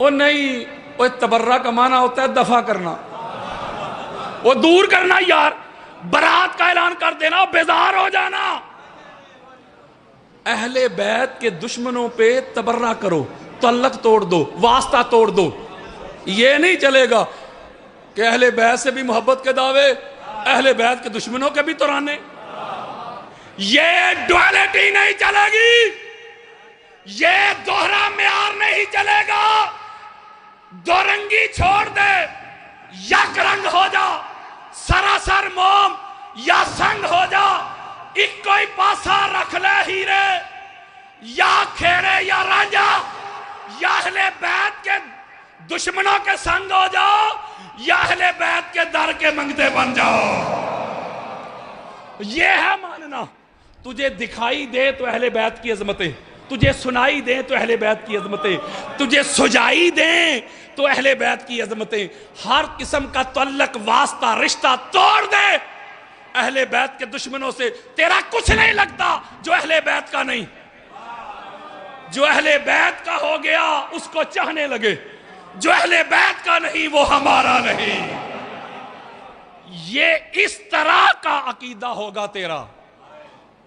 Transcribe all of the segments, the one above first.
وہ نہیں، وہ تبرہ کا معنی ہوتا ہے دفع کرنا، وہ دور کرنا یار، برات کا اعلان کر دینا، بیزار ہو جانا۔ اہل بیت کے دشمنوں پہ تبرہ کرو، تعلق توڑ دو، واسطہ توڑ دو۔ یہ نہیں چلے گا کہ اہل بیت سے بھی محبت کے دعوے، اہل بیت کے دشمنوں کے بھی ترانے۔ یہ ڈویلٹی نہیں چلے گی، یہ دوہرا معیار نہیں چلے گا۔ دو رنگی چھوڑ دے، یک رنگ ہو جا، سراسر موم یا سنگ ہو جا، ایک کوئی پاسا رکھ لے ہیرے، یا کھیڑے یا رانجا، یا اہل بیت کے دشمنوں کے سنگ ہو جاؤ، یا اہل بیت کے در کے منگتے بن جاؤ۔ یہ ہے ماننا۔ تجھے دکھائی دے تو اہل بیت کی عظمتیں، تجھے سنائی دیں تو اہل بیت کی عظمتیں، تجھے سجائی دیں تو اہل بیت کی عظمتیں، ہر قسم کا تعلق واسطہ رشتہ توڑ دے اہل بیت کے دشمنوں سے، تیرا کچھ نہیں لگتا جو اہل بیت کا نہیں۔ جو اہل بیت کا ہو گیا اس کو چاہنے لگے، جو اہل بیت کا نہیں وہ ہمارا نہیں۔ یہ اس طرح کا عقیدہ ہوگا تیرا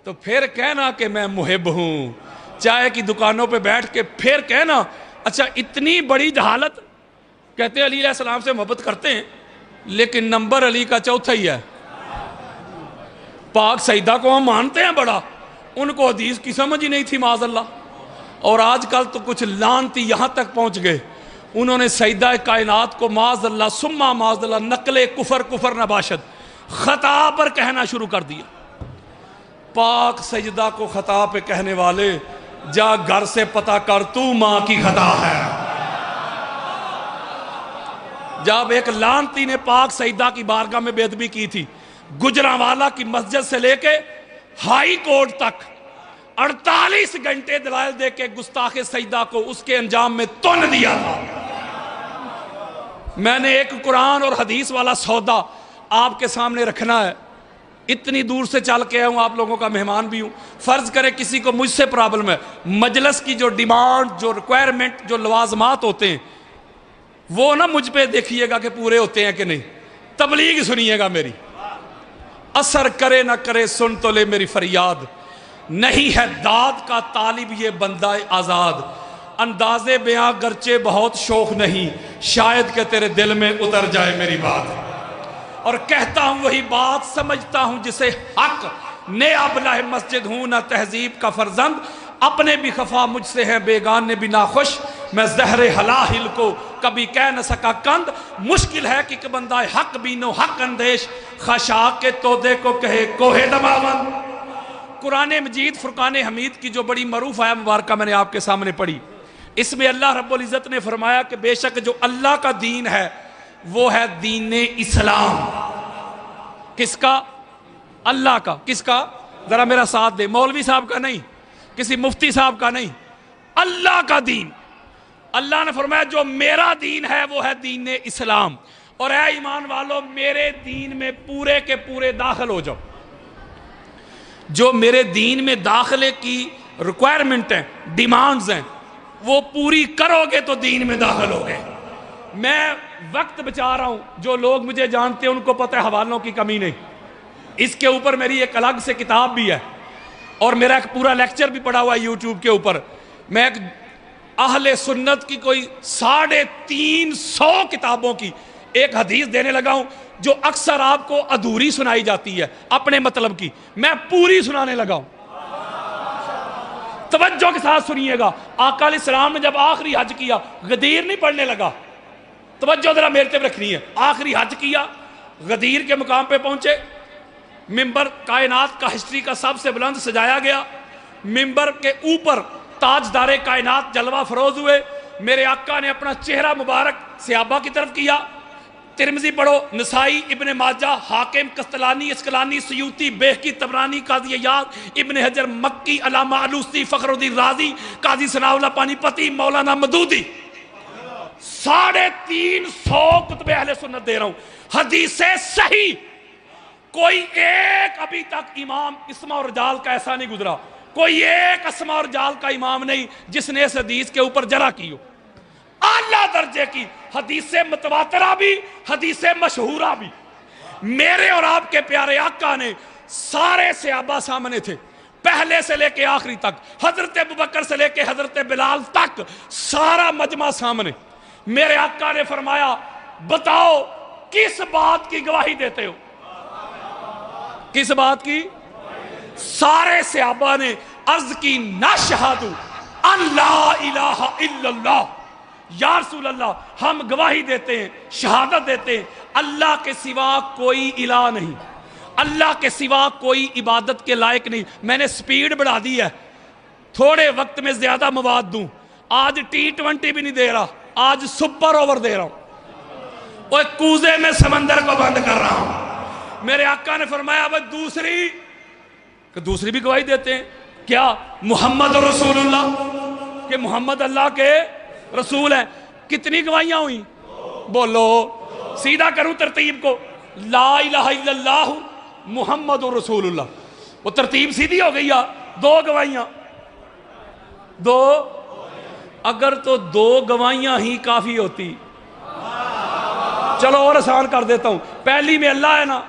تو پھر کہنا کہ میں محب ہوں، چائے کی دکانوں پہ بیٹھ کے پھر کہنا اچھا اتنی بڑی جہالت، کہتے ہیں علی علیہ السلام سے محبت کرتے ہیں لیکن نمبر علی کا چوتھا ہی ہے۔ پاک سیدہ کو ہم مانتے ہیں بڑا، ان کو حدیث کی سمجھ ہی نہیں تھی معاذ اللہ، اور آج کل تو کچھ لانتی یہاں تک پہنچ گئے، انہوں نے سیدہ کائنات کو معاذ اللہ ثم معاذ اللہ نقل کفر نباشد خطا پر کہنا شروع کر دیا۔ پاک سجدہ کو خطا پہ کہنے والے جا گھر سے پتہ کر تو ماں کی خطا ہے۔ جب ایک لانتی نے پاک سیدہ کی بارگاہ میں بے ادبی کی تھی، گجرانوالہ کی مسجد سے لے کے ہائی کورٹ تک 48 گھنٹے دلائل دے کے گستاخ سیدہ کو اس کے انجام میں تن دیا تھا۔ میں نے ایک قرآن اور حدیث والا سودا آپ کے سامنے رکھنا ہے، اتنی دور سے چل کے آیا ہوں، آپ لوگوں کا مہمان بھی ہوں۔ فرض کرے کسی کو مجھ سے پرابلم ہے، مجلس کی جو ڈیمانڈ، جو ریکوائرمنٹ، جو لوازمات ہوتے ہیں وہ نہ مجھ پہ دیکھیے گا کہ پورے ہوتے ہیں کہ نہیں، تبلیغ سنیے گا میری، اثر کرے نہ کرے سن تو لے میری فریاد، نہیں ہے داد کا طالب یہ بندہ آزاد، انداز بیاں گرچہ بہت شوق نہیں، شاید کہ تیرے دل میں اتر جائے میری بات، اور کہتا ہوں وہی بات سمجھتا ہوں جسے حق، نے ابلہ مسجد ہوں نہ تہذیب کا فرزند، اپنے بھی خفا مجھ سے ہیں بیگانے بھی ناخوش، میں زہر حلاحل کو کبھی کہہ نہ سکا کند، مشکل ہے کہ بندہ حق بینو حق اندیش، خشاک کے تودے کو کہے کوہ دماوند۔ قرآن مجید فرقان حمید کی جو بڑی معروف آیہ مبارکہ میں نے آپ کے سامنے پڑھی، اس میں اللہ رب العزت نے فرمایا کہ بے شک جو اللہ کا دین ہے وہ ہے دین اسلام۔ کس کا؟ اللہ کا۔ کس کا؟ ذرا میرا ساتھ دے، مولوی صاحب کا نہیں، کسی مفتی صاحب کا نہیں، اللہ کا دین۔ اللہ نے فرمایا جو میرا دین ہے وہ ہے دین اسلام، اور اے ایمان والو میرے دین میں پورے کے پورے داخل ہو جاؤ۔ جو میرے دین میں داخلے کی ریکوائرمنٹ ہیں، ڈیمانڈز ہیں، وہ پوری کرو گے تو دین میں داخل ہو گے۔ میں وقت بچا رہا ہوں، جو لوگ مجھے جانتے ہیں ان کو پتہ ہے حوالوں کی کمی نہیں، اس کے اوپر میری ایک الگ سے کتاب بھی ہے، اور میرا ایک پورا لیکچر بھی پڑا ہوا ہے یوٹیوب کے اوپر۔ میں ایک اہل سنت کی کوئی 350 کتابوں کی ایک حدیث دینے لگا ہوں جو اکثر آپ کو ادھوری سنائی جاتی ہے اپنے مطلب کی، میں پوری سنانے لگا ہوں۔ توجہ کے ساتھ سنیے گا، آقا علیہ السلام نے جب آخری حج کیا غدیر نہیں پڑھنے لگا، توجہ ذرا میرے طرف رکھنی ہے۔ آخری حج کیا، غدیر کے مقام پہ پہنچے، ممبر کائنات کا ہسٹری کا سب سے بلند سجایا گیا، ممبر کے اوپر تاجدار کائنات جلوہ فروز ہوئے، میرے آقا نے اپنا چہرہ مبارک صحابہ کی طرف کیا۔ ترمذی پڑھو، نسائی، ابن ماجہ، حاکم، قسطلانی، اسقلانی، سیوطی، بیہقی، طبرانی، قاضی عیاض، ابن حجر مکی، علامہ علوسی، فخر الدین رازی، قاضی ثناء اللہ پانی پتی، مولانا مدودی، 350 کتب اہل سنت دے رہا ہوں، حدیث صحیح۔ کوئی ایک ابھی تک امام اسماء اور رجال کا ایسا نہیں گزرا، کوئی ایک اسماء اور رجال کا امام نہیں جس نے اس حدیث کے اوپر جرح کی ہو۔ اعلیٰ درجے کی حدیث متواترہ بھی حدیث مشہورہ بھی میرے اور آپ کے پیارے آقا نے سارے صحابہ سامنے تھے، پہلے سے لے کے آخری تک، حضرت ابوبکر سے لے کے حضرت بلال تک سارا مجمع سامنے۔ میرے آقا نے فرمایا بتاؤ کس بات کی گواہی دیتے ہو؟ کس بات کی؟ سارے صحابہ نے عرض کی نشہد ان لا الہ الا اللہ، یا رسول اللہ ہم گواہی دیتے ہیں، شہادت دیتے ہیں اللہ کے سوا کوئی الہ نہیں، اللہ کے سوا کوئی عبادت کے لائق نہیں۔ میں نے سپیڈ بڑھا دی ہے، تھوڑے وقت میں زیادہ مواد دوں۔ آج T20 بھی نہیں دے رہا، آج سپر اوور دے رہا ہوں، اور کوزے میں سمندر کو بند کر رہا ہوں۔ میرے آقا نے فرمایا وہ دوسری بھی گواہی دیتے ہیں، کیا؟ محمد رسول اللہ، کہ محمد اللہ کے رسول ہیں۔ کتنی گواہیاں ہوئیں؟ بولو، سیدھا کروں ترتیب کو، لا الہ الا اللہ محمد رسول اللہ، وہ ترتیب سیدھی ہو گئی۔ دو گواہیاں، دو، اگر تو دو گواہیاں ہی کافی ہوتی، چلو اور آسان کر دیتا ہوں، پہلی میں اللہ ہے نا،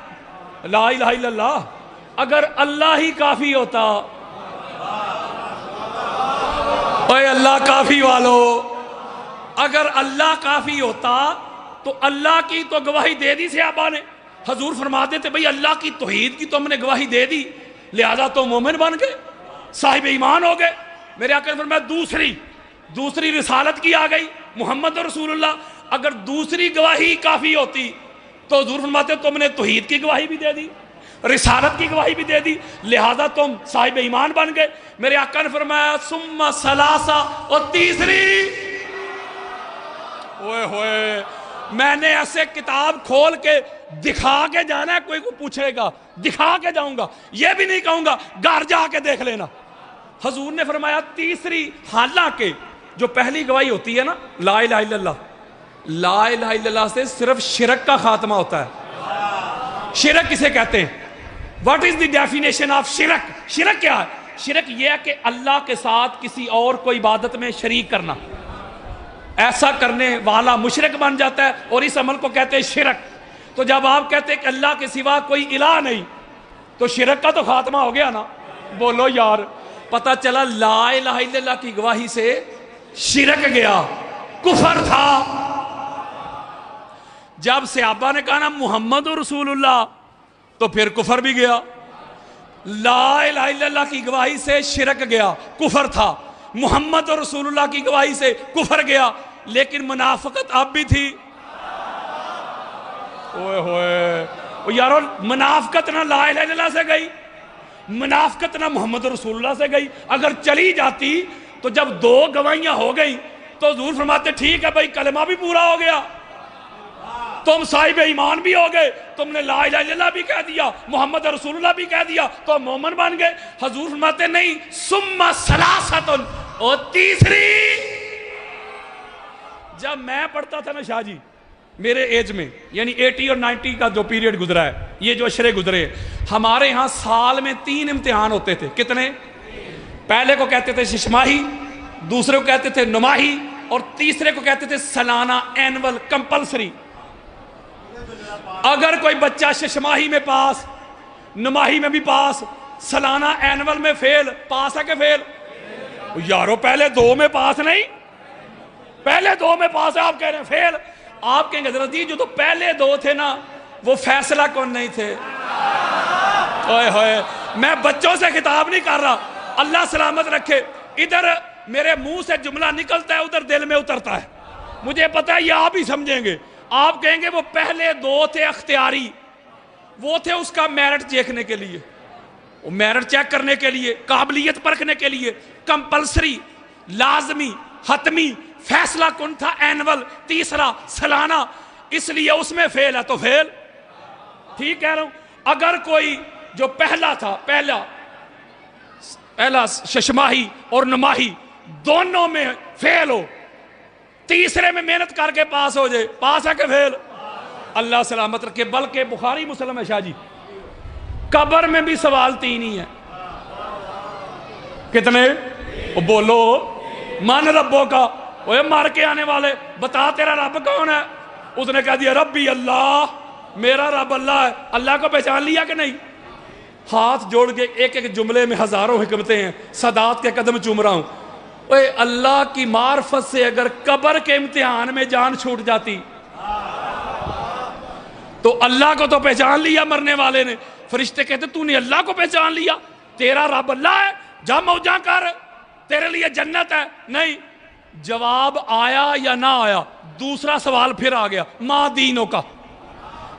لا الہ الا اللہ، اگر اللہ ہی کافی ہوتا، اے اللہ کافی والو، اگر اللہ کافی ہوتا تو اللہ کی تو گواہی دے دی صحابہ نے۔ حضور فرماتے تھے بھئی اللہ کی توحید کی تو ہم نے گواہی دے دی، لہذا تو مومن بن گئے، صاحب ایمان ہو گئے۔ میرے آقا نے فرمایا دوسری رسالت کی آ گئی، محمد رسول اللہ، اگر دوسری گواہی کافی ہوتی تو حضور فرماتے تم نے توحید کی گواہی بھی دے دی، رسالت کی گواہی بھی دے دی، لہذا تم صاحب ایمان بن گئے۔ میرے آقا نے فرمایا ثم ثلاثہ، اور تیسری، اوئے ہوئے، میں نے ایسے کتاب کھول کے دکھا کے جانا ہے، کوئی کو پوچھے گا دکھا کے جاؤں گا، یہ بھی نہیں کہوں گا گھر جا کے دیکھ لینا۔ حضور نے فرمایا تیسری، حالانکہ جو پہلی گواہی ہوتی ہے نا لا الہ الا اللہ، لا الہ الا اللہ سے صرف شرک کا خاتمہ ہوتا ہے۔ شرک کسے کہتے ہیں؟ What is the definition of شرک؟ شرک کیا ہے؟ شرک یہ ہے کہ اللہ کے ساتھ کسی اور کو عبادت میں شریک کرنا، ایسا کرنے والا مشرک بن جاتا ہے، اور اس عمل کو کہتے ہیں شرک۔ تو جب آپ کہتے ہیں کہ اللہ کے سوا کوئی الہ نہیں، تو شرک کا تو خاتمہ ہو گیا نا۔ بولو یار، پتہ چلا لا الہ الا اللہ کی گواہی سے شرک گیا، کفر تھا۔ جب صحابہ نے کہا نا محمد رسول اللہ، تو پھر کفر بھی گیا۔ لا الہ الا اللہ کی گواہی سے شرک گیا، کفر تھا۔ محمد رسول اللہ کی گواہی سے کفر گیا، لیکن منافقت اب بھی تھی۔ اوئے ہوئے یارو، منافقت نہ لا الہ الا اللہ سے گئی، منافقت نہ محمد رسول اللہ سے گئی۔ اگر چلی جاتی تو جب دو گواہیاں ہو گئی تو حضور فرماتے ٹھیک ہے بھائی کلمہ بھی پورا ہو گیا، تم صاحب ایمان بھی ہو گئے، تم نے لا الہ الا اللہ بھی کہہ دیا، محمد رسول اللہ بھی کہہ دیا، تو مومن بن گئے۔ حضور فرماتے نہیں، ثم ثلاثۃ، اور تیسری۔ جب میں پڑھتا تھا نا شاہ جی، میرے ایج میں، یعنی 80 اور 90 کا جو پیریڈ گزرا ہے، یہ جو اشرے گزرے، ہمارے ہاں سال میں 3 امتحان ہوتے تھے۔ کتنے؟ پہلے کو کہتے تھے ششماہی، دوسرے کو کہتے تھے نماہی، اور تیسرے کو کہتے تھے سالانہ، اینول، کمپلسری۔ اگر کوئی بچہ ششماہی میں پاس، نماہی میں بھی پاس، سالانہ اینول میں فیل، پاس ہے کہ فیل؟ یارو پہلے 2 میں پاس نہیں، پہلے 2 میں پاس ہے، آپ کہہ رہے ہیں فیل۔ آپ کہیں گے حضرت جی جو تو پہلے 2 تھے نا وہ فیصلہ کون نہیں تھے؟ اوئے ہوئے، میں بچوں سے خطاب نہیں کر رہا، اللہ سلامت رکھے۔ ادھر میرے منہ سے جملہ نکلتا ہے، ادھر دل میں اترتا ہے، مجھے پتہ ہے یہ آپ ہی سمجھیں گے۔ آپ کہیں گے وہ پہلے 2 تھے اختیاری، وہ تھے اس کا میرٹ دیکھنے کے لیے، وہ میرٹ چیک کرنے کے لیے، قابلیت پرکھنے کے لیے۔ کمپلسری، لازمی، حتمی، فیصلہ کن تھا اینول، تیسرا سالانہ، اس لیے اس میں فیل ہے تو فیل۔ ٹھیک کہہ رہا ہوں؟ اگر کوئی جو پہلا تھا، پہلا ششماہی اور نماہی دونوں میں فیل ہو، تیسرے میں محنت کر کے پاس ہو جائے، پاس ہے کہ فیل؟ اللہ سلامت رکھے۔ بلکہ بخاری مسلم ہے شاہ جی، قبر میں بھی سوال 3 ہی ہیں۔ کتنے؟ بولو، من ربوں کا، اوے مار کے آنے والے بتا تیرا رب کون ہے؟ اس نے کہہ دیا ربی اللہ، میرا رب اللہ ہے۔ اللہ کو پہچان لیا کہ نہیں؟ ہاتھ جوڑ کے ایک ایک جملے میں ہزاروں حکمتیں ہیں، سادات کے قدم چوم رہا ہوں۔ اوے اللہ کی معرفت سے اگر قبر کے امتحان میں جان چھوٹ جاتی تو اللہ کو تو پہچان لیا مرنے والے نے۔ فرشتے کہتے تو نے اللہ کو پہچان لیا، تیرا رب اللہ ہے، جا موجاں کر، تیرے لیے جنت ہے۔ نہیں، جواب آیا یا نہ آیا، دوسرا سوال پھر آ گیا، ما دینوں کا،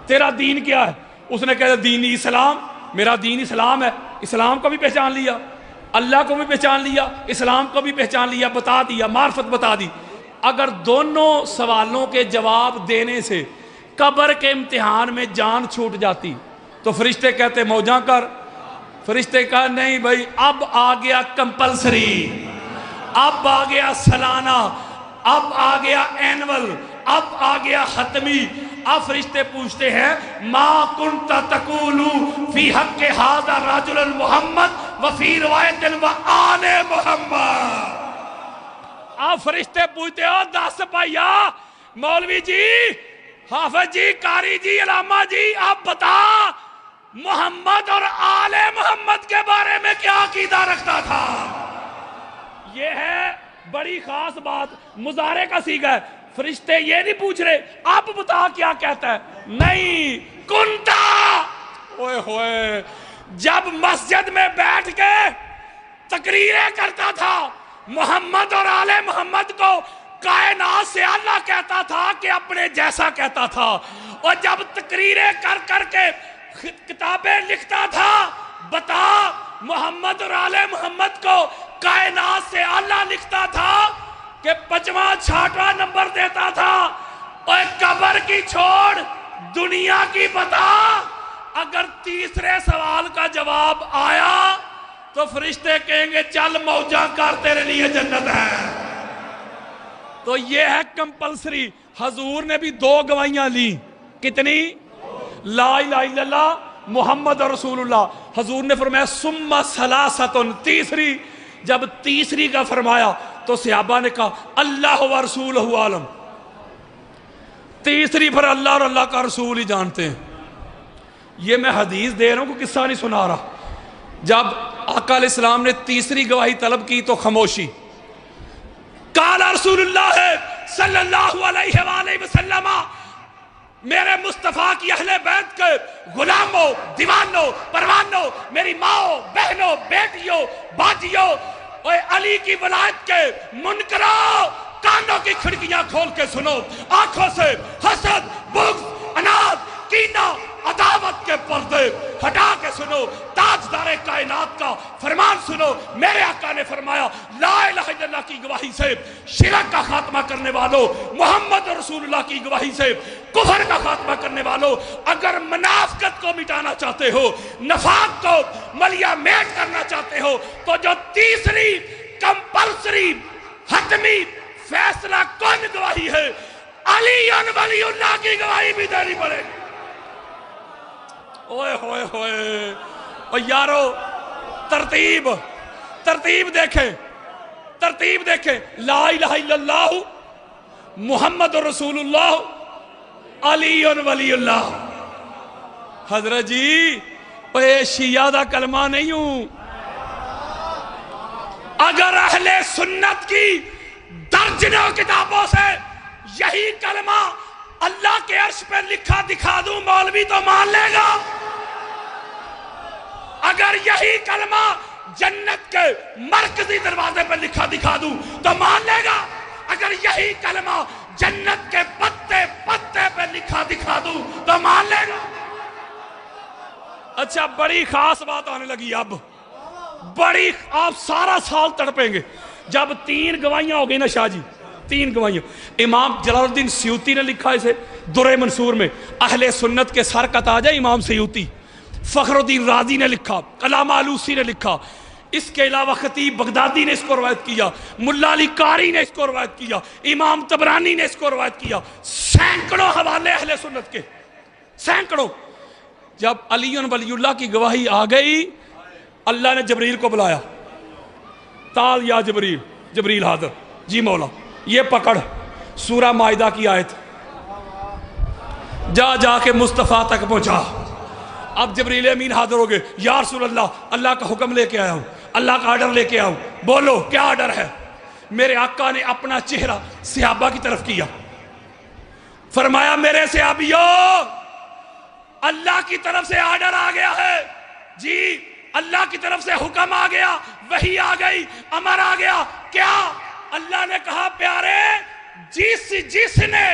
تیرا دین کیا ہے؟ اس نے کہا دین اسلام، میرا دین اسلام ہے۔ اسلام کو بھی پہچان لیا، اللہ کو بھی پہچان لیا، اسلام کو بھی پہچان لیا، بتا دیا، معرفت بتا دی۔ اگر دونوں سوالوں کے جواب دینے سے قبر کے امتحان میں جان چھوٹ جاتی تو فرشتے کہتے موجاں کر۔ فرشتے کہا نہیں بھائی، اب آ گیا کمپلسری، اب آ گیا سالانہ، اب آ گیا اینول، اب آ گیا ختمی۔ اب فرشتے پوچھتے ہیں ما کنت تقول فی حق ھذا الرجل محمد وفی روایت وآل محمد۔ اب فرشتے پوچھتے ہو دس پائیا مولوی جی، حافظ جی، قاری جی، علامہ جی، آپ بتا محمد اور آل محمد کے بارے میں کیا عقیدہ رکھتا تھا؟ یہ ہے بڑی خاص بات، مضارع کا صیغہ ہے۔ فرشتے یہ نہیں پوچھ رہے اب بتا کیا کہتا ہے، نہیں، کنتا، اوئے ہوئے، جب مسجد میں بیٹھ کے تقریریں کرتا تھا محمد اور آل محمد کو کائنات سے اللہ کہتا تھا کہ اپنے جیسا کہتا تھا، اور جب تقریریں کر کر کے کتابیں لکھتا تھا بتا محمد اور آل محمد کو کائنات سے اللہ لکھتا تھا کہ 5واں 6واں نمبر دیتا تھا۔ اور قبر کی چھوڑ دنیا کی بتا، اگر تیسرے سوال کا جواب آیا تو فرشتے کہیں گے چل موجاں کر، تیرے لیے جنت ہے۔ تو یہ ہے کمپلسری۔ حضور نے بھی 2 گواہیاں لی، کتنی؟ لا الہ الا اللہ محمد رسول اللہ۔ حضور نے فرمایا ثم ثلاثۃ، تیسری۔ جب تیسری کا فرمایا تو صحابہ نے کہا اللہ و رسولہ عالم، تیسری پر اللہ اور اللہ کا رسول ہی جانتے ہیں۔ یہ میں حدیث دے رہا ہوں، کوئی قصہ نہیں سنا رہا۔ جب آقا علیہ السلام نے تیسری گواہی طلب کی تو خاموشی۔ قال رسول اللہ صلی اللہ علیہ وآلہ وسلم، میرے مصطفیٰ کی اہل بیت کے غلاموں، دیوانوں، پروانوں، میری ماں، بہنوں، بیٹیوں، باجیوں، اور علی کی ولایت کے منکروں، کانوں کی کھڑکیاں کھول کے سنو، آنکھوں سے حسد، بغض، اناد، کینہ، عداوت کے پردے ہٹا کے سنو، تاجدار کائنات کا فرمان سنو۔ میرے آقا نے فرمایا لا الہ الا اللہ کی گواہی سے شرک کا خاتمہ کرنے والوں، محمد رسول اللہ کی گواہی سے کفر کا خاتمہ کرنے والوں، اگر منافقت کو مٹانا چاہتے ہو، نفاق کو ملیا میٹ کرنا چاہتے ہو، تو جو تیسری کمپلسری حتمی فیصلہ کن گواہی ہے، علی ولی اللہ کی گواہی بھی دینی پڑے گی۔ اوئے ہوئے ہوئے، اور یارو ترتیب دیکھیں، ترتیب دیکھیں، لا الہ الا اللہ محمد رسول اللہ علی ولی اللہ۔ حضرت جی اے شیعہ دا کلمہ نہیں ہوں، اگر اہل سنت کی درجنوں کتابوں سے یہی کلمہ اللہ کے عرش پہ لکھا دکھا دوں مولوی تو مان لے گا۔ اگر یہی کلمہ جنت کے مرکزی دروازے پہ لکھا دکھا دوں تو مان لے گا۔ اگر یہی کلمہ جنت کے پتے پتے پہ لکھا دکھا دوں تو مان لے گا۔ اچھا بڑی خاص بات آنے لگی، اب بڑی، آپ سارا سال تڑپیں گے جب 3 گواہیاں ہو گئی نا شاہ جی، 3 گواہیاں۔ امام جلال الدین سیوطی نے لکھا اسے درِ منصور میں، اہل سنت کے سر کا تاج ہے امام سیوطی۔ فخر الدین رازی نے لکھا، علامہ آلوسی نے لکھا، اس کے علاوہ خطیب بغدادی نے اس کو روایت کیا، ملا علی قاری نے اس کو روایت کیا، امام طبرانی نے اس کو روایت کیا، سینکڑوں حوالے اہل سنت کے، سینکڑوں۔ جب علی ولی اللہ کی گواہی آ گئی، اللہ نے جبریل کو بلایا، تعال یا جبریل، جبریل حاضر، جی مولا یہ پکڑ سورہ مائدہ کی آیت، جا کے مصطفیٰ تک پہنچا۔ اب جبریل امین حاضر ہو گئے، یا رسول اللہ، اللہ کا حکم لے کے آیا ہوں، اللہ کا آرڈر لے کے آیا ہوں، بولو کیا آرڈر ہے؟ میرے آقا نے اپنا چہرہ صحابہ کی طرف کیا، فرمایا میرے صحابیو، اللہ کی طرف سے آرڈر آ گیا ہے، جی اللہ کی طرف سے حکم آ گیا، وحی آ گئی، امر آ گیا۔ کیا؟ اللہ نے کہا پیارے جس نے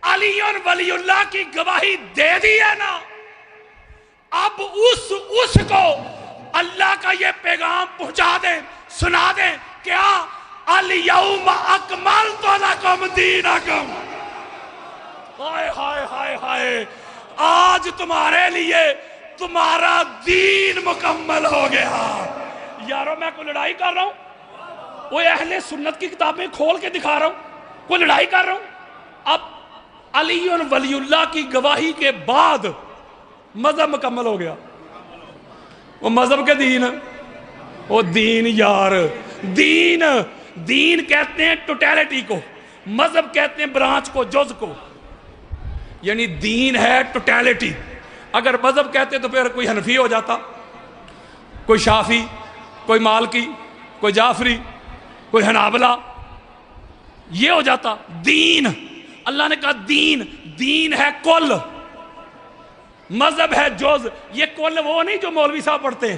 علی ولی اللہ کی گواہی دے دی ہے نا، اب اس کو اللہ کا یہ پیغام پہنچا دیں، سنا دیں۔ کیا؟ الیوم اکملت لکم دینکم، ہائے ہائے ہائے ہائے، آج تمہارے لیے تمہارا دین مکمل ہو گیا۔ یارو میں کوئی لڑائی کر رہا ہوں، وہ اہل سنت کی کتابیں کھول کے دکھا رہا ہوں، کوئی لڑائی کر رہا ہوں۔ اب علی ولی اللہ کی گواہی کے بعد مذہب مکمل ہو گیا۔ وہ مذہب کے دین، وہ دین یار، دین کہتے ہیں ٹوٹیلٹی کو، مذہب کہتے ہیں برانچ کو، جز کو، یعنی دین ہے ٹوٹیلٹی۔ اگر مذہب کہتے تو پھر کوئی حنفی ہو جاتا، کوئی شافی، کوئی مالکی، کوئی جعفری، کوئی حنابلہ، یہ ہو جاتا۔ دین، اللہ نے کہا دین ہے کل، مذہب ہے جز۔ یہ کل وہ نہیں جو مولوی صاحب پڑھتے ہیں،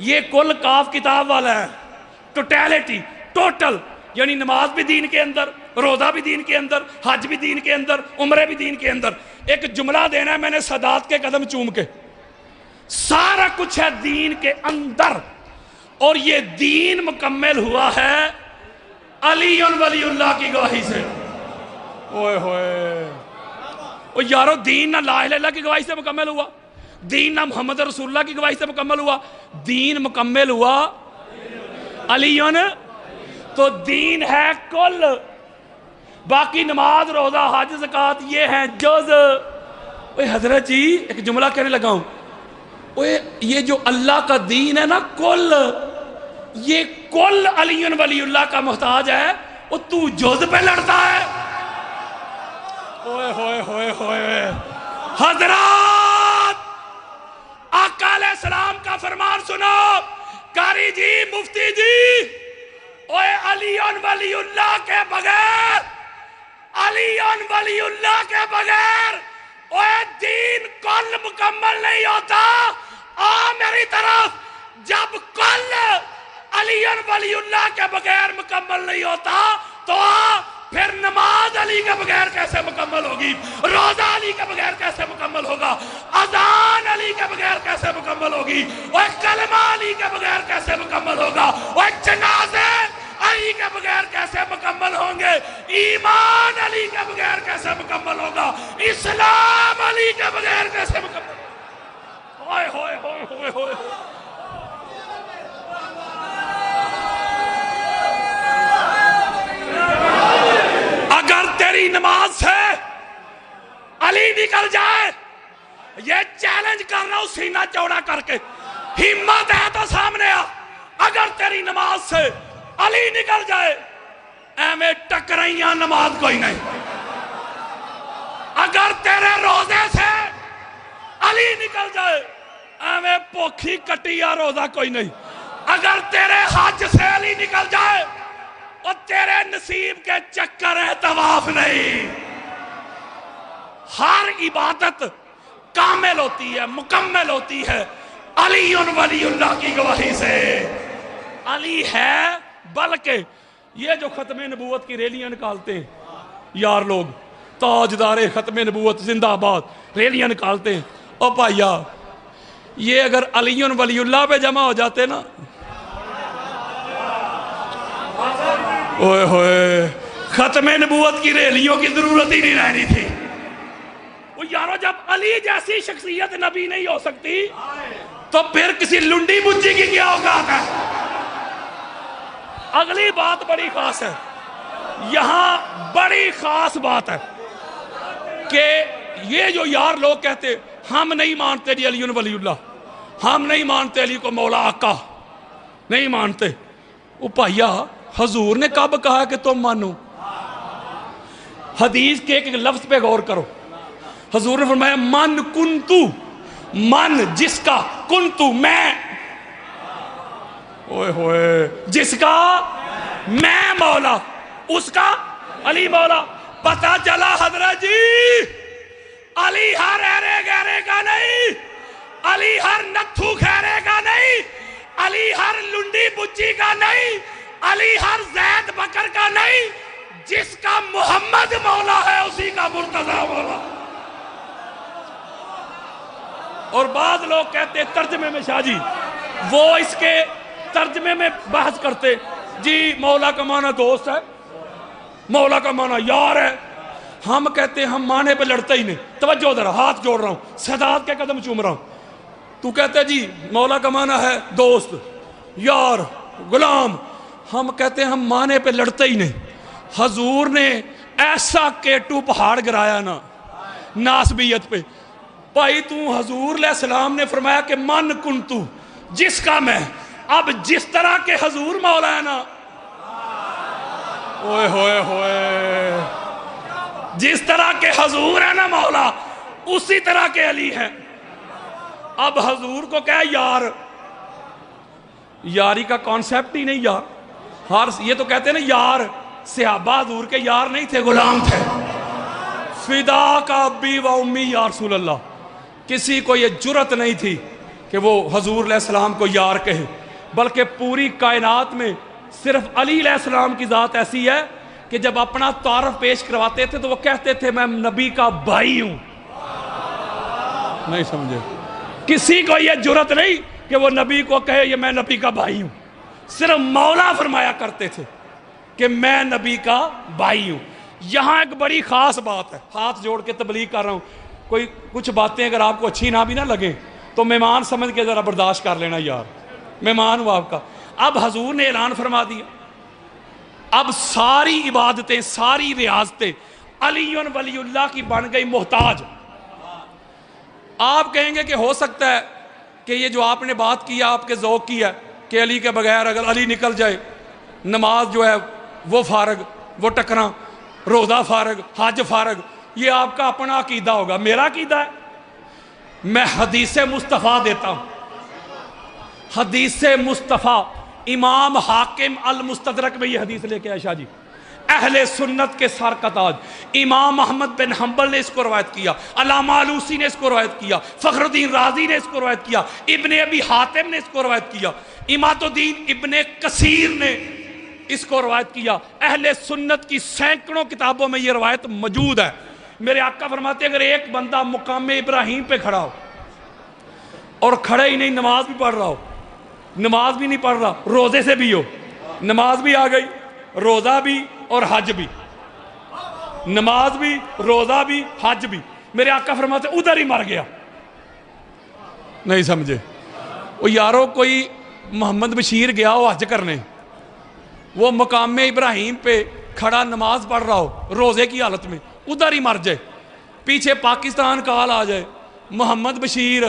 یہ کل کاف کتاب والا ہے، ٹوٹیلٹی، ٹوٹل، یعنی نماز بھی دین کے اندر، روزہ بھی دین کے اندر، حج بھی دین کے اندر، عمرے بھی دین کے اندر۔ ایک جملہ دینا ہے میں نے سادات کے قدم چوم کے، سارا کچھ ہے دین کے اندر، اور یہ دین مکمل ہوا ہے علی ولی اللہ کی گواہی سے۔ اوئے ہوئے، او یارو دین نہ لا الہ الا اللہ کی گواہی سے مکمل ہوا، دین نہ محمد رسول اللہ کی گواہی سے مکمل ہوا، دین مکمل ہوا علی۔ تو دین ہے کل، باقی نماز، روزہ، حج، زکوٰۃ یہ ہیں جز۔ اوے حضرت جی ایک جملہ کہنے لگا ہوں، اوے یہ جو اللہ کا دین ہے نا کل، یہ کل علی ولی اللہ کا محتاج ہے، وہ تو جز پہ لڑتا ہے۔ اوئے ہوئے ہوئے ہوئے، حضرات آقا علیہ السلام کا فرمان سنو، قاری جی، مفتی جی، اوے علی ولی اللہ کے بغیر، علی ولی اللہ کے بغیر اوے دین کل مکمل نہیں ہوتا۔ آ میری طرف، جب کل علی ولی اللہ کے بغیر مکمل نہیں ہوتا تو پھر نماز علی کے بغیر کیسے مکمل ہوگی؟ روزہ علی کے بغیر کیسے مکمل ہوگا؟ اذان علی کے بغیر کیسے مکمل ہوگی؟ وہ کلمہ علی کے بغیر کیسے مکمل ہوگا؟ وہ جنازے علی کے بغیر کیسے مکمل ہوں گے؟ ایمان علی کے بغیر کیسے مکمل ہوگا؟ اسلام علی کے بغیر کیسے مکمل ہوگا؟ ہوئے ہوئے ہوئے ہوئے ہوئے، اگر تیری نماز سے علی نکل جائے، یہ چیلنج کر رہا ہوں سینہ چوڑا کر کے، ہمت ہے تو سامنے آ، اگر تیری نماز سے علی نکل جائے، ایمیں ٹکرائیاں نماز کوئی نہیں۔ اگر تیرے روزے سے علی نکل جائے، ایمیں پوکھی کٹیا روزہ کوئی نہیں۔ اگر تیرے حج سے علی نکل جائے، اور تیرے نصیب کے چکر ہے طواف نہیں۔ ہر عبادت کامل ہوتی ہے، مکمل ہوتی ہے علی ولی اللہ کی گواہی سے۔ علی ہے، بلکہ یہ جو ختم نبوت کی ریلیاں نکالتے ہیں یار لوگ، تاجدار ختم نبوت زندہ آباد ریلیاں نکالتے ہیں، او بھائیا یہ اگر علی ولی اللہ پہ جمع ہو جاتے نا، اوئے ہوئے، ختم نبوت کی ریلیوں کی ضرورت ہی نہیں رہنی تھی۔ وہ یارو جب علی جیسی شخصیت نبی نہیں ہو سکتی تو پھر کسی لنڈی بچی کی کیا اوقات ہے؟ اگلی بات بڑی خاص ہے، یہاں بڑی خاص بات ہے کہ یہ جو یار لوگ کہتے ہم نہیں مانتے جی علی ولی اللہ، ہم نہیں مانتے علی کو مولا آقا، نہیں مانتے، وہ بھائیا حضور نے کب کہا کہ تم مانو؟ حدیث کے ایک لفظ پہ غور کرو. حضور نے فرمایا من کنتو، من جس کا، کنتو میں، اوئے ہوئے جس کا میں مولا، اس کا علی مولا. پتہ چلا حضرت جی علی ہر ایرے گہرے کا نہیں، علی ہر نتھو خیرے کا نہیں، علی ہر لنڈی بچی کا نہیں، علی ہر زید بکر کا نہیں، جس کا محمد مولا ہے اسی کا مرتضی مولا. اور بعض لوگ کہتے ترجمے میں شاہ جی، وہ اس کے ترجمے میں بحث کرتے جی مولا کا معنی دوست ہے، مولا کا معنی یار ہے. ہم کہتے ہیں ہم معنی پہ لڑتے ہی نہیں. توجہ ذرا، ہاتھ جوڑ رہا ہوں، سادات کے قدم چوم رہا ہوں. تو کہتے جی مولا کا معنی ہے دوست، یار، غلام. ہم کہتے ہیں ہم معنی پہ لڑتے ہی نہیں. حضور نے ایسا کیٹو پہاڑ گرایا نا ناسبیت پہ. بھائی تو حضور علیہ السلام نے فرمایا کہ من کنتو، جس کا میں. اب جس طرح کے حضور مولا ہے نا، اوئے ہوئے ہوئے، جس طرح کے حضور ہے نا مولا، اسی طرح کے علی ہیں. اب حضور کو کہا یار، یاری کا کانسیپٹ ہی نہیں یار. یہ تو کہتے ہیں نا یار، صحابہ حضور کے یار نہیں تھے، غلام تھے. فدا کا ابی و امی یا رسول اللہ. کسی کو یہ جرت نہیں تھی کہ وہ حضور علیہ السلام کو یار کہے، بلکہ پوری کائنات میں صرف علی علیہ السلام کی ذات ایسی ہے کہ جب اپنا تعارف پیش کرواتے تھے تو وہ کہتے تھے میں نبی کا بھائی ہوں. نہیں سمجھے؟ کسی کو یہ جرت نہیں کہ وہ نبی کو کہے یہ میں نبی کا بھائی ہوں. صرف مولا فرمایا کرتے تھے کہ میں نبی کا بھائی ہوں. یہاں ایک بڑی خاص بات ہے، ہاتھ جوڑ کے تبلیغ کر رہا ہوں. کوئی کچھ باتیں اگر آپ کو اچھی نہ بھی نہ لگیں تو مہمان سمجھ کے ذرا برداشت کر لینا یار، مہمان ہوں آپ کا. اب حضور نے اعلان فرما دیا، اب ساری عبادتیں، ساری ریاضتیں علی ولی اللہ کی بن گئی محتاج. آپ کہیں گے کہ ہو سکتا ہے کہ یہ جو آپ نے بات کی آپ کے ذوق کی ہے کہ علی کے بغیر اگر علی نکل جائے نماز جو ہے وہ فارغ، وہ ٹکرا، روزہ فارغ، حج فارغ، یہ آپ کا اپنا عقیدہ ہوگا. میرا عقیدہ ہے، میں حدیث مصطفیٰ دیتا ہوں. حدیث مصطفیٰ امام حاکم المستدرک میں یہ حدیث لے کے آئے شاہ جی، اہل سنت کے سر کا تاج. امام احمد بن حنبل نے اس کو روایت کیا، علامہ علوسی نے اس کو روایت کیا، فخر الدین رازی نے اس کو روایت کیا، ابن ابی حاتم نے اس کو روایت کیا، اماد الدین ابن کثیر نے اس کو روایت کیا. اہل سنت کی سینکڑوں کتابوں میں یہ روایت موجود ہے. میرے آقا فرماتے ہیں اگر ایک بندہ مقام ابراہیم پہ کھڑا ہو اور کھڑے ہی نہیں، نماز بھی پڑھ رہا ہو، نماز بھی نہیں پڑھ رہا، روزے سے بھی ہو، نماز بھی آ گئی، روزہ بھی اور حج بھی، نماز بھی، روزہ بھی، حج بھی، میرے آقا فرماتے ہیں ادھر ہی مر گیا. نہیں سمجھے؟ وہ یارو کوئی محمد بشیر گیا ہو حج کرنے، وہ مقام ابراہیم پہ کھڑا نماز پڑھ رہا ہو روزے کی حالت میں، ادھر ہی مر جائے. پیچھے پاکستان کال آ جائے محمد بشیر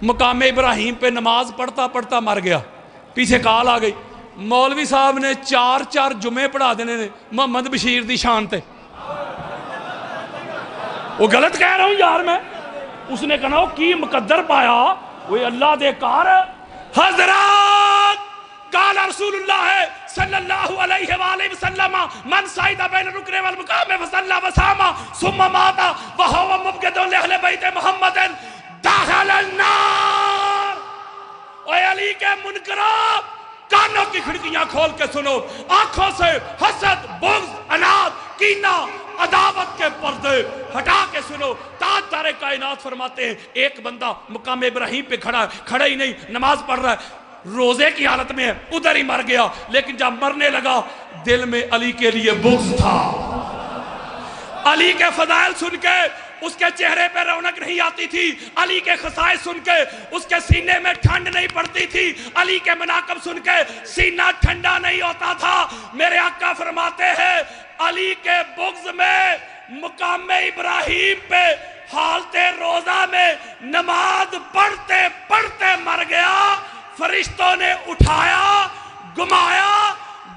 مقام ابراہیم پہ نماز پڑھتا پڑھتا مر گیا، پیچھے کال آ گئی مولوی صاحب نے 4 جمعے پڑھا دینے نے محمد بشیر دی شان تے. وہ غلط کہہ رہا ہوں یار میں. اس نے کہنا وہ کی مقدر پایا، وہ اللہ دے کار. حضرات قال رسول اللہ صلی اللہ علیہ وآلہ وسلم من صعد بین الرکن والمقام فصلی وصام ثم مات وهو مبغض لأہل بیت محمد دخل النار. اے علی کے منکروں، کانوں کی کھڑکیاں کھول کے سنو، آنکھوں سے حسد، بغض، عناد، کینہ، عداوت کے پردے ہٹا کے سنو. تاجدار کائنات فرماتے ہیں ایک بندہ مقام ابراہیم پہ کھڑا ہی نہیں، نماز پڑھ رہا ہے، روزے کی حالت میں ہے، ادھر ہی مر گیا. لیکن جب مرنے لگا دل میں علی کے لیے بغض تھا. علی کے فضائل سن کے اس کے چہرے پہ رونق نہیں آتی تھی، علی کے خصائص سن کے اس کے سینے میں ٹھنڈ نہیں پڑتی تھی، علی کے مناقب سن کے سینہ ٹھنڈا نہیں ہوتا تھا. میرے آقا فرماتے ہیں علی کے بغض میں مقام ابراہیم پہ حالت روزہ میں نماز پڑھتے پڑھتے مر گیا. فرشتوں نے اٹھایا، گمایا،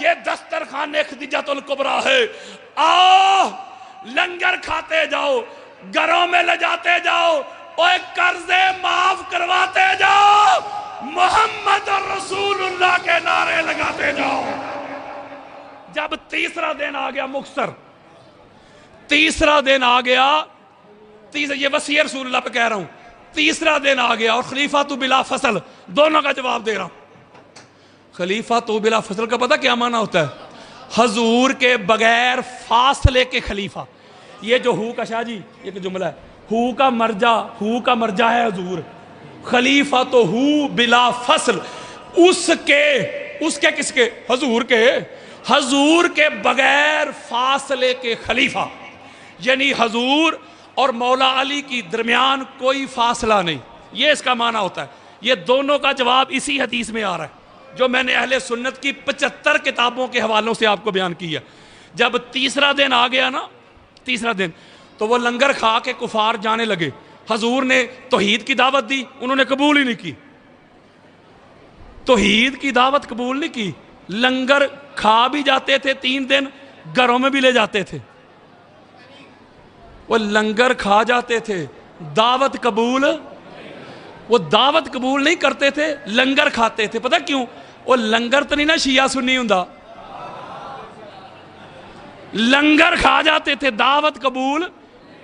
یہ دسترخوان خدیجۃ الکبریٰ ہے، آؤ لنگر کھاتے جاؤ، گھروں میں لے جاتے جاؤ، اور قرضے معاف کرواتے جاؤ، محمد رسول اللہ کے نعرے لگاتے جاؤ۔ جب تیسرا دن آ گیا، مختصر تیسرا دن آ گیا، یہ وصیہ رسول اللہ پہ کہہ رہا ہوں، تیسرا دن آ گیا اور خلیفہ تو بلا فصل، دونوں کا جواب دے رہا ہوں۔ خلیفہ تو بلا فصل کا پتہ کیا معنی ہوتا ہے؟ حضور کے بغیر فاصلے کے خلیفہ۔ یہ جو ہو کا شاہ جی ایک جملہ ہے، ہو کا مرجع ہے حضور، خلیفہ تو ہو بلا فصل، اس کے کس کے؟ حضور کے بغیر فاصلے کے خلیفہ، یعنی حضور اور مولا علی کی درمیان کوئی فاصلہ نہیں، یہ اس کا معنی ہوتا ہے۔ یہ دونوں کا جواب اسی حدیث میں آ رہا ہے جو میں نے اہل سنت کی 75 کتابوں کے حوالوں سے آپ کو بیان کیا۔ جب تیسرا دن آ گیا نا، تیسرا دن، تو وہ لنگر کھا کے کفار جانے لگے۔ حضور نے توحید کی دعوت دی، انہوں نے قبول ہی نہیں کی، توحید کی دعوت قبول نہیں کی، لنگر کھا بھی جاتے تھے 3 دن، گھروں میں بھی لے جاتے تھے۔ وہ لنگر کھا جاتے تھے، دعوت قبول، وہ دعوت قبول نہیں کرتے تھے، لنگر کھاتے تھے۔ پتہ کیوں؟ وہ لنگر تو نہیں نا شیعہ سنی ہوں، لنگر کھا جاتے تھے، دعوت قبول۔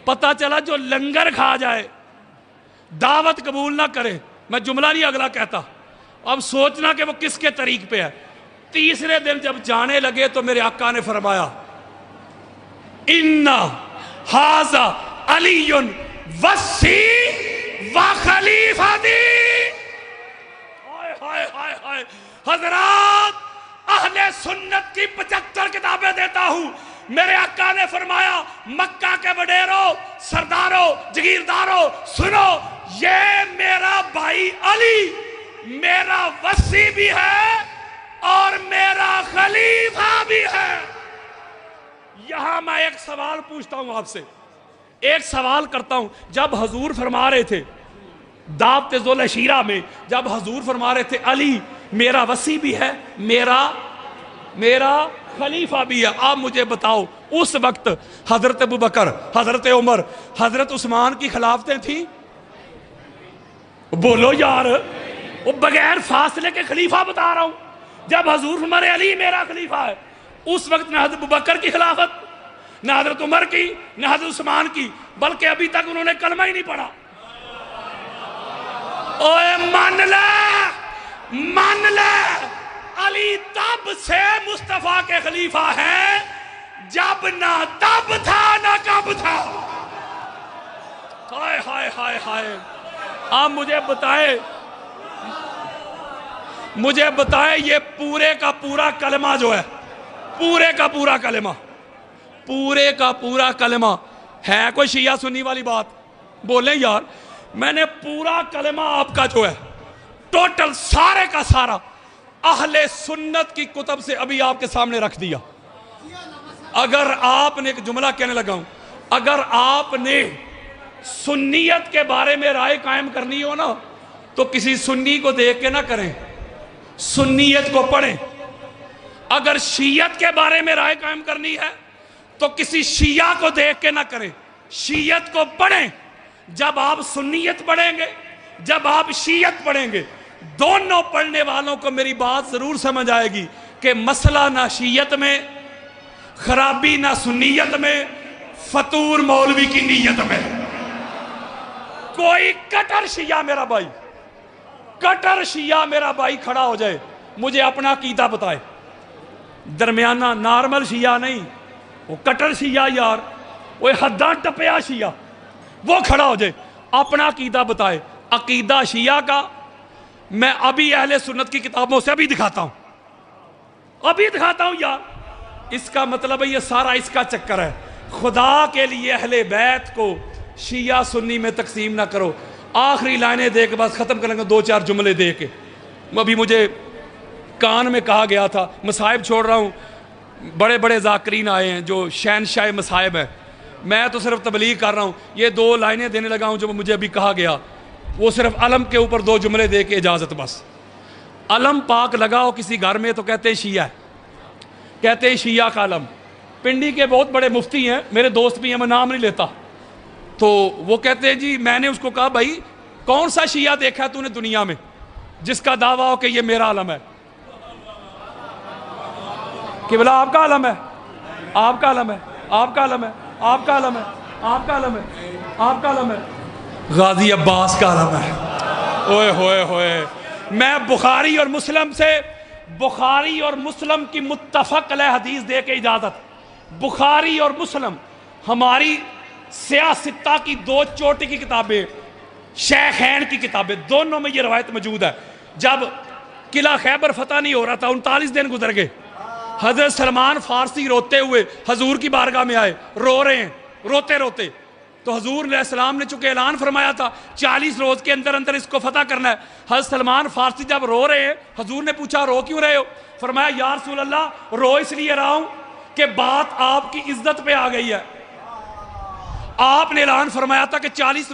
پتہ چلا جو لنگر کھا جائے، دعوت قبول نہ کرے، میں جملہ نہیں اگلا کہتا، اب سوچنا کہ وہ کس کے طریق پہ ہے۔ تیسرے دن جب جانے لگے تو میرے آقا نے فرمایا، اِنَّا ھَذَا عَلِيٌّ وَصِّی وَخَلِیفَتِی۔ حضرات، اہل سنت کی 75 کتابیں دیتا ہوں، میرے آقا نے فرمایا، مکہ کے وڈیروں، سرداروں، جگیرداروں، سنو، یہ میرا بھائی علی میرا وصی بھی ہے اور میرا خلیفہ بھی ہے۔ یہاں میں ایک سوال پوچھتا ہوں آپ سے، ایک سوال کرتا ہوں۔ جب حضور فرما رہے تھے دعوت ذوالعشیرہ میں، جب حضور فرما رہے تھے علی میرا وصی بھی ہے، میرا خلیفہ بھی ہے، آپ مجھے بتاؤ اس وقت حضرت ابوبکر، حضرت عمر، حضرت عثمان کی خلافتیں تھیں؟ بولو یار، وہ بغیر فاصلے کے خلیفہ بتا رہا ہوں۔ جب حضور فرما رہے علی میرا خلیفہ ہے، اس وقت نہ حضرت ابوبکر کی خلافت، نہ حضرت عمر کی، نہ حضرت عثمان کی، بلکہ ابھی تک انہوں نے کلمہ ہی نہیں پڑھا۔ اوے مان لے، علی تب سے مصطفیٰ کے خلیفہ ہیں جب نہ تب تھا نہ کب تھا۔ ہائے ہائے ہائے ہائے، آپ مجھے بتائے یہ پورے کا پورا کلمہ جو ہے، پورے کا پورا کلمہ ہے کوئی شیعہ سنی والی بات؟ بولیں یار، میں نے پورا کلمہ آپ کا جو ہے ٹوٹل سارے کا سارا اہل سنت کی کتب سے ابھی آپ کے سامنے رکھ دیا۔ اگر آپ نے، ایک جملہ کہنے لگا ہوں، اگر آپ نے سنیت کے بارے میں رائے قائم کرنی ہو نا تو کسی سنی کو دیکھ کے نہ کریں، سنیت کو پڑھیں۔ اگر شیعت کے بارے میں رائے قائم کرنی ہے تو کسی شیعہ کو دیکھ کے نہ کریں، شیعت کو پڑھیں۔ جب آپ سنیت پڑھیں گے، جب آپ شیعت پڑھیں گے، دونوں پڑھنے والوں کو میری بات ضرور سمجھ آئے گی کہ مسئلہ نہ شیعت میں، خرابی نہ سنیت میں، فطور مولوی کی نیت میں۔ کوئی کٹر شیعہ میرا بھائی کھڑا ہو جائے، مجھے اپنا عقیدہ بتائے، درمیانہ نارمل شیعہ نہیں، وہ کٹر شیعہ یار، وہ حداں ٹپیا شیعہ، وہ کھڑا ہو جائے، اپنا عقیدہ بتائے۔ عقیدہ شیعہ کا میں ابھی اہل سنت کی کتابوں سے ابھی دکھاتا ہوں یار۔ اس کا مطلب ہے یہ سارا اس کا چکر ہے۔ خدا کے لیے اہل بیت کو شیعہ سنی میں تقسیم نہ کرو۔ آخری لائنیں دے کے بس ختم کریں گے، 2-4 جملے دے کے۔ ابھی مجھے کان میں کہا گیا تھا، مصائب چھوڑ رہا ہوں، بڑے بڑے ذاکرین آئے ہیں جو شہنشاہ مصائب ہیں، میں تو صرف تبلیغ کر رہا ہوں۔ یہ 2 لائنیں دینے لگا ہوں جو مجھے ابھی کہا گیا، وہ صرف علم کے اوپر 2 جملے دے کے اجازت بس۔ علم پاک لگاؤ کسی گھر میں تو کہتے ہیں شیعہ ہے، کہتے ہیں شیعہ کا علم. پنڈی کے بہت بڑے مفتی ہیں، میرے دوست بھی ہیں، میں نام نہیں لیتا. تو وہ کہتے ہیں جی میں نے اس کو کہا بھائی کون سا شیعہ دیکھا ہے تو نے دنیا میں جس کا دعویٰ ہو کہ یہ میرا علم ہے؟ کہ بلا آپ کا علم ہے، آپ کا علم ہے، آپ کا علم ہے، آپ کا علم ہے، آپ کا علم ہے، آپ کا علم ہے. غازی عباس کا علم ہے. اوئے ہوئے ہوئے. میں بخاری اور مسلم سے، بخاری اور مسلم کی متفق علیہ حدیث دے کے اجازت، بخاری اور مسلم ہماری سیاستہ کی 2 چوٹی کی کتابیں، شیخین کی کتابیں، دونوں میں یہ روایت موجود ہے. جب قلعہ خیبر فتح نہیں ہو رہا تھا، 39 دن گزر گئے، حضرت سلمان فارسی روتے ہوئے حضور کی بارگاہ میں آئے، رو رہے ہیں روتے روتے. تو حضور علیہ السلام نے چونکہ اعلان فرمایا تھا 40 روز کے اندر اندر اس کو فتح کرنا ہے. حضرت سلمان فارسی جب رو رہے ہیں، حضور نے پوچھا رو کیوں رہے ہو؟ فرمایا یا رسول اللہ رو اس لیے رہا ہوں کہ بات آپ کی عزت پہ آ گئی ہے. آپ نے اعلان فرمایا تھا کہ 40